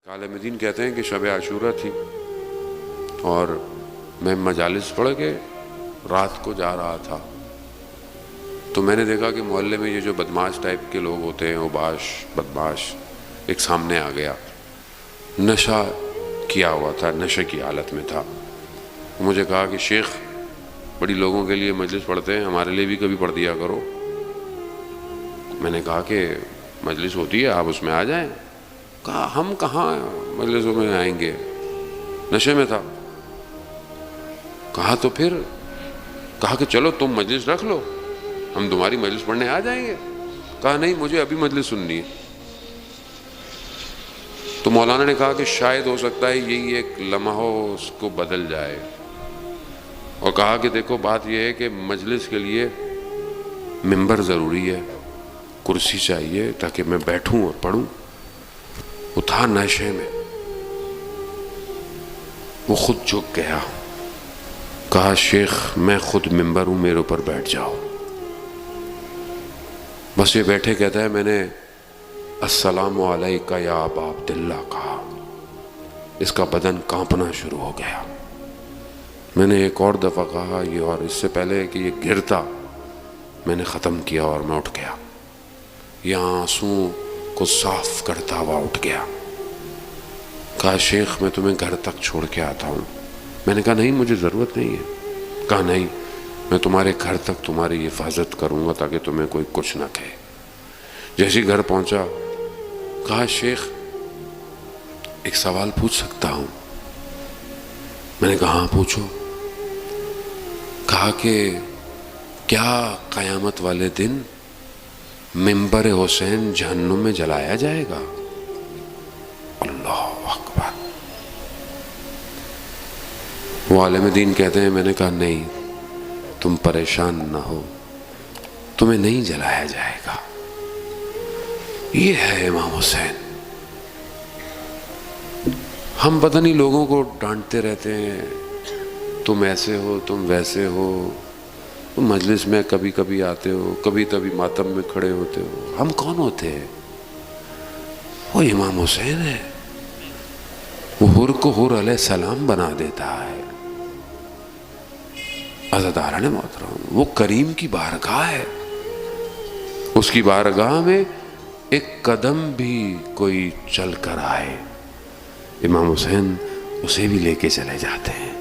عالم دین کہتے ہیں کہ شب عاشورہ تھی اور میں مجالس پڑھ کے رات کو جا رہا تھا تو میں نے دیکھا کہ محلے میں یہ جو بدماش ٹائپ کے لوگ ہوتے ہیں اوباش بدماش ایک سامنے آ گیا، نشہ کیا ہوا تھا، نشے کی حالت میں تھا۔ مجھے کہا کہ شیخ بڑی لوگوں کے لیے مجلس پڑھتے ہیں، ہمارے لیے بھی کبھی پڑھ دیا کرو۔ میں نے کہا کہ مجلس ہوتی ہے، آپ اس میں آ جائیں۔ کہا ہم کہاں مجلسوں میں آئیں گے، نشے میں تھا۔ کہا تو پھر کہا کہ چلو تم مجلس رکھ لو، ہم تمہاری مجلس پڑھنے آ جائیں گے۔ کہا نہیں، مجھے ابھی مجلس سننی ہے۔ تو مولانا نے کہا کہ شاید ہو سکتا ہے یہی ایک لمحہ اس کو بدل جائے، اور کہا کہ دیکھو بات یہ ہے کہ مجلس کے لیے ممبر ضروری ہے، کرسی چاہیے تاکہ میں بیٹھوں اور پڑھوں۔ وہ تھا نشے میں، وہ خود جھک گیا۔ کہا شیخ میں خود ممبر ہوں، میرے اوپر بیٹھ جاؤ۔ بس یہ بیٹھے کہتا ہے میں نے السلام علیکہ یا ابا عبداللہ کہا، اس کا بدن کانپنا شروع ہو گیا۔ میں نے ایک اور دفعہ کہا یہ، اور اس سے پہلے کہ یہ گرتا میں نے ختم کیا اور میں اٹھ گیا، یہ آنسوں کو صاف کرتا ہوا اٹھ گیا۔ کہا شیخ میں تمہیں گھر تک چھوڑ کے آتا ہوں۔ میں نے کہا نہیں، مجھے ضرورت نہیں ہے۔ کہا نہیں، میں تمہارے گھر تک تمہاری حفاظت کروں گا تاکہ تمہیں کوئی کچھ نہ کہے۔ جیسے گھر پہنچا کہا شیخ ایک سوال پوچھ سکتا ہوں؟ میں نے کہا ہاں پوچھو۔ کہا کہ کیا قیامت والے دن ممبر حسین جہنم میں جلایا جائے گا؟ اللہ اکبر۔ وہ عالم دین کہتے ہیں میں نے کہا نہیں، تم پریشان نہ ہو، تمہیں نہیں جلایا جائے گا۔ یہ ہے امام حسین۔ ہم پتہ نہیں لوگوں کو ڈانٹتے رہتے ہیں، تم ایسے ہو، تم ویسے ہو، تم مجلس میں کبھی کبھی آتے ہو، کبھی کبھی ماتم میں کھڑے ہوتے ہو۔ ہم کون ہوتے ہیں؟ وہ امام حسین ہے، وہ حر کو حر علیہ السلام بنا دیتا ہے۔ عزیزان محترم، وہ کریم کی بارگاہ ہے، اس کی بارگاہ میں ایک قدم بھی کوئی چل کر آئے، امام حسین اسے بھی لے کے چلے جاتے ہیں۔